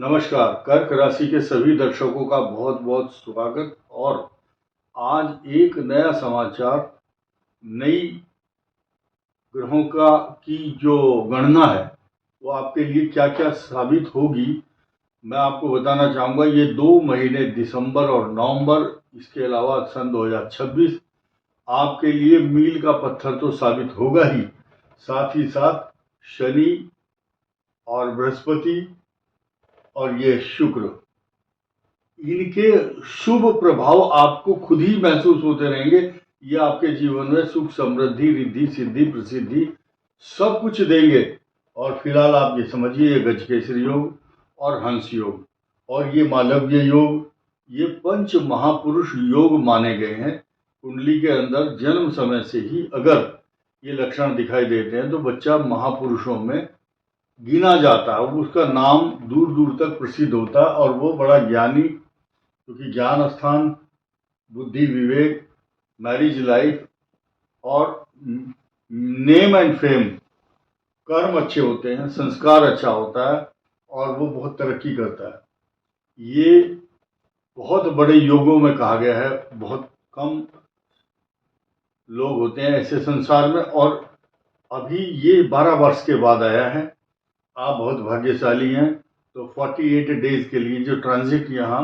नमस्कार। कर्क राशि के सभी दर्शकों का बहुत बहुत स्वागत। और आज एक नया समाचार, नई ग्रहों की जो गणना है वो आपके लिए क्या क्या साबित होगी मैं आपको बताना चाहूँगा। ये 2 महीने दिसंबर और नवंबर, इसके अलावा सन 2026 आपके लिए मील का पत्थर तो साबित होगा ही, साथ ही साथ शनि और बृहस्पति और ये शुक्र, इनके शुभ प्रभाव आपको खुद ही महसूस होते रहेंगे। ये आपके जीवन में सुख, समृद्धि, रिद्धि, सिद्धि, प्रसिद्धि सब कुछ देंगे। और फिलहाल आप ये समझिए, ये गजकेसरी योग और हंस योग और ये मालव्य योग, ये पंच महापुरुष योग माने गए हैं। कुंडली के अंदर जन्म समय से ही अगर ये लक्षण दिखाई देते हैं तो बच्चा महापुरुषों में गिना जाता है, उसका नाम दूर दूर तक प्रसिद्ध होता है और वो बड़ा ज्ञानी, क्योंकि ज्ञान स्थान, बुद्धि, विवेक, मैरिज लाइफ और नेम एंड फेम, कर्म अच्छे होते हैं, संस्कार अच्छा होता है और वो बहुत तरक्की करता है। ये बहुत बड़े योगों में कहा गया है, बहुत कम लोग होते हैं ऐसे संसार में। और अभी ये 12 वर्ष के बाद आया है, आप बहुत भाग्यशाली हैं। तो 48 डेज के लिए जो ट्रांजिट यहाँ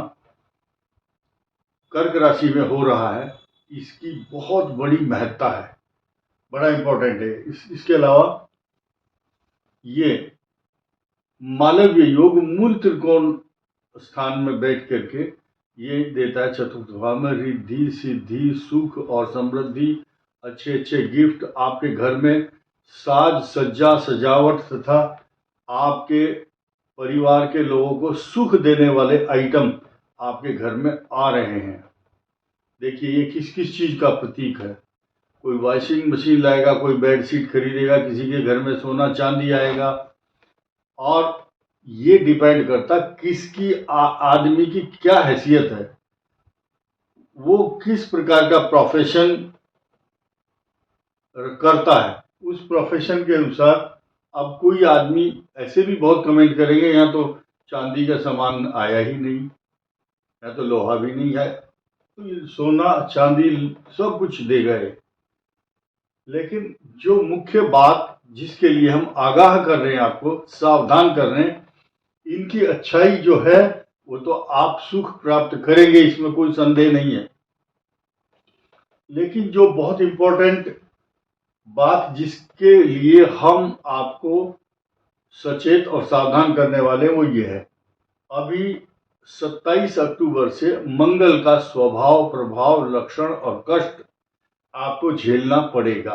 कर्क राशि में हो रहा है, इसकी बहुत बड़ी महत्ता है, बड़ा इंपॉर्टेंट है। इसके अलावा ये मालव्य योग मूल त्रिकोण स्थान में बैठ करके ये देता है चतुर्थ भाव में रिद्धि, सिद्धि, सुख और समृद्धि, अच्छे अच्छे गिफ्ट आपके घर में, साज सज्जा, सजावट तथा आपके परिवार के लोगों को सुख देने वाले आइटम आपके घर में आ रहे हैं। देखिए, ये किस किस चीज का प्रतीक है। कोई वॉशिंग मशीन लाएगा, कोई बेडशीट खरीदेगा, किसी के घर में सोना चांदी आएगा। और ये डिपेंड करता किसकी आदमी की क्या हैसियत है, वो किस प्रकार का प्रोफेशन करता है, उस प्रोफेशन के अनुसार। अब कोई आदमी ऐसे भी बहुत कमेंट करेंगे, यहाँ तो चांदी का सामान आया ही नहीं, यहाँ तो लोहा भी नहीं है, तो सोना चांदी सब कुछ दे गए। लेकिन जो मुख्य बात जिसके लिए हम आगाह कर रहे हैं, आपको सावधान कर रहे हैं, इनकी अच्छाई जो है वो तो आप सुख प्राप्त करेंगे, इसमें कोई संदेह नहीं है। लेकिन जो बहुत इंपॉर्टेंट बात जिसके लिए हम आपको सचेत और सावधान करने वाले वो ये है, अभी 27 अक्टूबर से मंगल का स्वभाव, प्रभाव, लक्षण और कष्ट आपको झेलना पड़ेगा।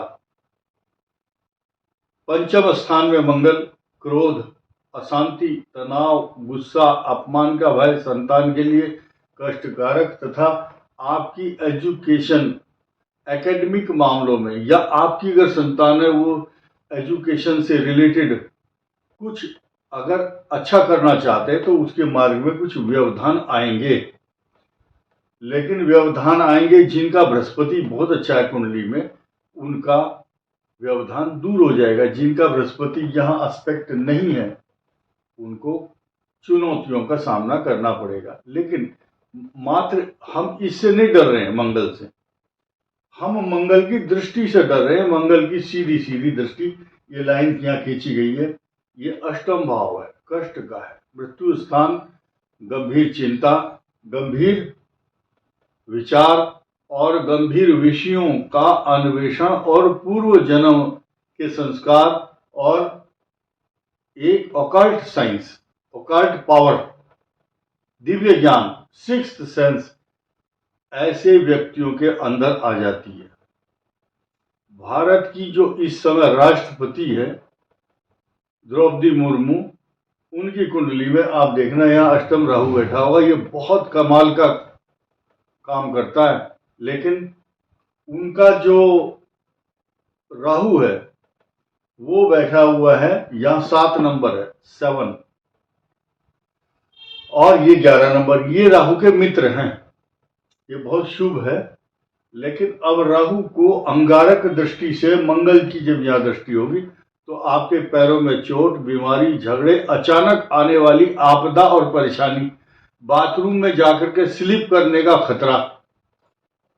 पंचम स्थान में मंगल क्रोध, अशांति, तनाव, गुस्सा, अपमान का भय, संतान के लिए कष्टकारक तथा आपकी एजुकेशन, एकेडमिक मामलों में, या आपकी अगर संतान है वो एजुकेशन से रिलेटेड कुछ अगर अच्छा करना चाहते हैं तो उसके मार्ग में कुछ व्यवधान आएंगे। लेकिन व्यवधान आएंगे जिनका बृहस्पति बहुत अच्छा है कुंडली में, उनका व्यवधान दूर हो जाएगा। जिनका बृहस्पति यहाँ एस्पेक्ट नहीं है उनको चुनौतियों का सामना करना पड़ेगा। लेकिन मात्र हम इससे नहीं डर रहे हैं, मंगल से हम मंगल की दृष्टि से डर रहे हैं। मंगल की सीधी सीधी दृष्टि, ये लाइन यहाँ खींची गई है, ये अष्टम भाव है, कष्ट का है, मृत्यु स्थान, गंभीर चिंता, गंभीर विचार और गंभीर विषयों का अन्वेषण और पूर्व जन्म के संस्कार और एक occult science, occult power, Divya ज्ञान, सिक्स्थ सेंस ऐसे व्यक्तियों के अंदर आ जाती है। भारत की जो इस समय राष्ट्रपति है द्रौपदी मुर्मू, उनकी कुंडली में आप देखना यहाँ अष्टम राहु बैठा होगा। ये बहुत कमाल का काम करता है। लेकिन उनका जो राहु है वो बैठा हुआ है यहाँ 7 नंबर है, 7, और ये 11 नंबर, ये राहु के मित्र हैं, ये बहुत शुभ है। लेकिन अब राहु को अंगारक दृष्टि से मंगल की जब यहाँ दृष्टि होगी तो आपके पैरों में चोट, बीमारी, झगड़े, अचानक आने वाली आपदा और परेशानी, बाथरूम में जाकर के स्लिप करने का खतरा।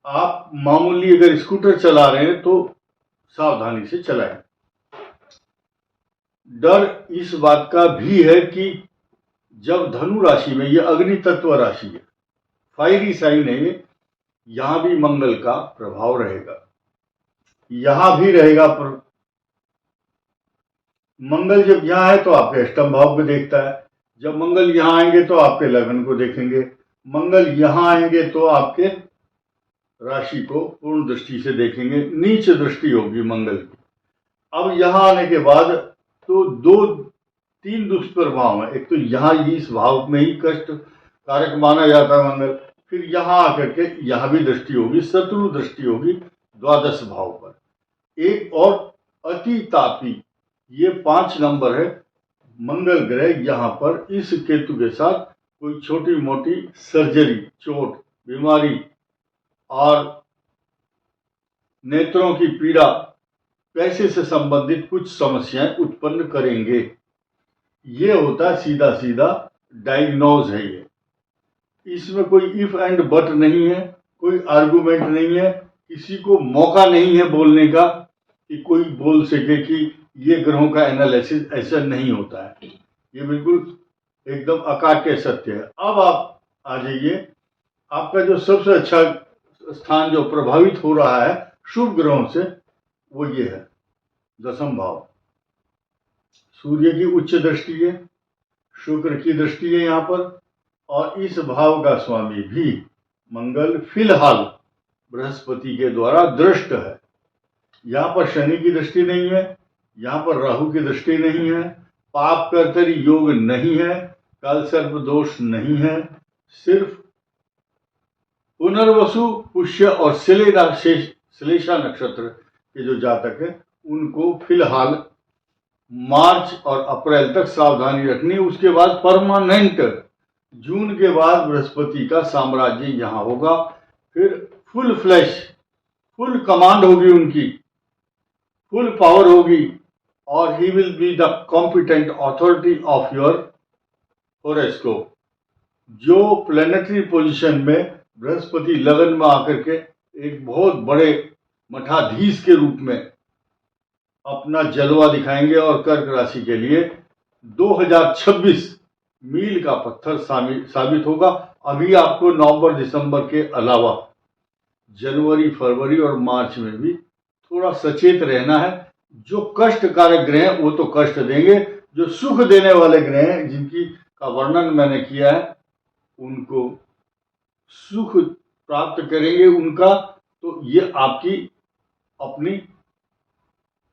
आप मामूली अगर स्कूटर चला रहे हैं तो सावधानी से चलाएं। डर इस बात का भी है कि जब धनु राशि में, यह अग्नि तत्व राशि है, फायरी साइन है, यहां भी मंगल का प्रभाव रहेगा, यहां भी रहेगा। पर मंगल जब यहां है तो आपके अष्टम भाव को देखता है, जब मंगल यहां आएंगे तो आपके लगन को देखेंगे, मंगल यहां आएंगे तो आपके राशि को पूर्ण दृष्टि से देखेंगे, नीच दृष्टि होगी मंगल की। अब यहां आने के बाद तो तीन दुष्प्रभाव है। एक तो यहां इस भाव में ही कष्ट कारक माना जाता है मंगल, फिर यहां आकर के यहां भी दृष्टि होगी, शत्रु दृष्टि होगी द्वादश भाव पर। एक और अति तापी, ये 5 नंबर है, मंगल ग्रह यहां पर इस केतु के साथ कोई छोटी मोटी सर्जरी, चोट, बीमारी और नेत्रों की पीड़ा, पैसे से संबंधित कुछ समस्याएं उत्पन्न करेंगे। ये होता है सीधा सीधा डायग्नोज है। ये इसमें कोई इफ एंड बट नहीं है, कोई आर्गुमेंट नहीं है, किसी को मौका नहीं है बोलने का कि कोई बोल सके कि ये ग्रहों का एनालिसिस ऐसा नहीं होता है। ये बिल्कुल एकदम अकाट्य सत्य है। अब आप आ जाइए, आपका जो सबसे अच्छा स्थान जो प्रभावित हो रहा है शुभ ग्रहों से, वो ये है दशम भाव। सूर्य की उच्च दृष्टि है, शुक्र की दृष्टि है यहां पर, और इस भाव का स्वामी भी मंगल फिलहाल बृहस्पति के द्वारा दृष्ट है। यहां पर शनि की दृष्टि नहीं है, यहां पर राहु की दृष्टि नहीं है, पाप कर्तरी योग नहीं है, काल सर्प दोष नहीं है। सिर्फ पुनर्वसु, पुष्य और श्लेषा नक्षत्र के जो जातक है उनको फिलहाल मार्च और अप्रैल तक सावधानी रखनी। उसके बाद परमानेंट जून के बाद बृहस्पति का साम्राज्य यहां होगा, फिर फुल फ्लैश, फुल कमांड होगी उनकी, फुल पावर होगी, और he will be the competent authority of your horoscope. जो प्लेनेटरी पोजीशन में बृहस्पति लगन में आकर के एक बहुत बड़े मठाधीश के रूप में अपना जलवा दिखाएंगे, और कर्क राशि के लिए 2026 मील का पत्थर साबित होगा। अभी आपको नवंबर दिसंबर के अलावा जनवरी, फरवरी और मार्च में भी थोड़ा सचेत रहना है। जो कष्ट कारक ग्रह हैं वो तो कष्ट देंगे, जो सुख देने वाले ग्रह हैं जिनकी का वर्णन मैंने किया है उनको सुख प्राप्त करेंगे उनका, तो ये आपकी अपनी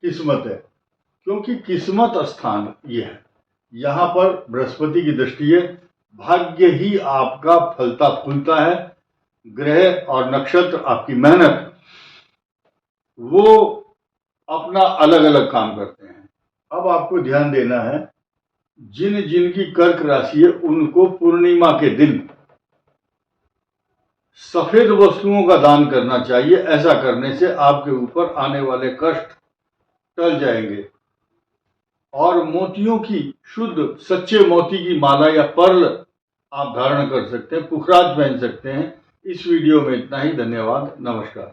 किस्मत है, क्योंकि किस्मत स्थान ये है। यहां पर बृहस्पति की दृष्टि है, भाग्य ही आपका फलता फूलता है। ग्रह और नक्षत्र, आपकी मेहनत, वो अपना अलग अलग काम करते हैं। अब आपको ध्यान देना है, जिनकी कर्क राशि है उनको पूर्णिमा के दिन सफेद वस्तुओं का दान करना चाहिए। ऐसा करने से आपके ऊपर आने वाले कष्ट टल जाएंगे। और मोतियों की, शुद्ध सच्चे मोती की माला या पर्ल आप धारण कर सकते हैं, पुखराज पहन सकते हैं। इस वीडियो में इतना ही। धन्यवाद, नमस्कार।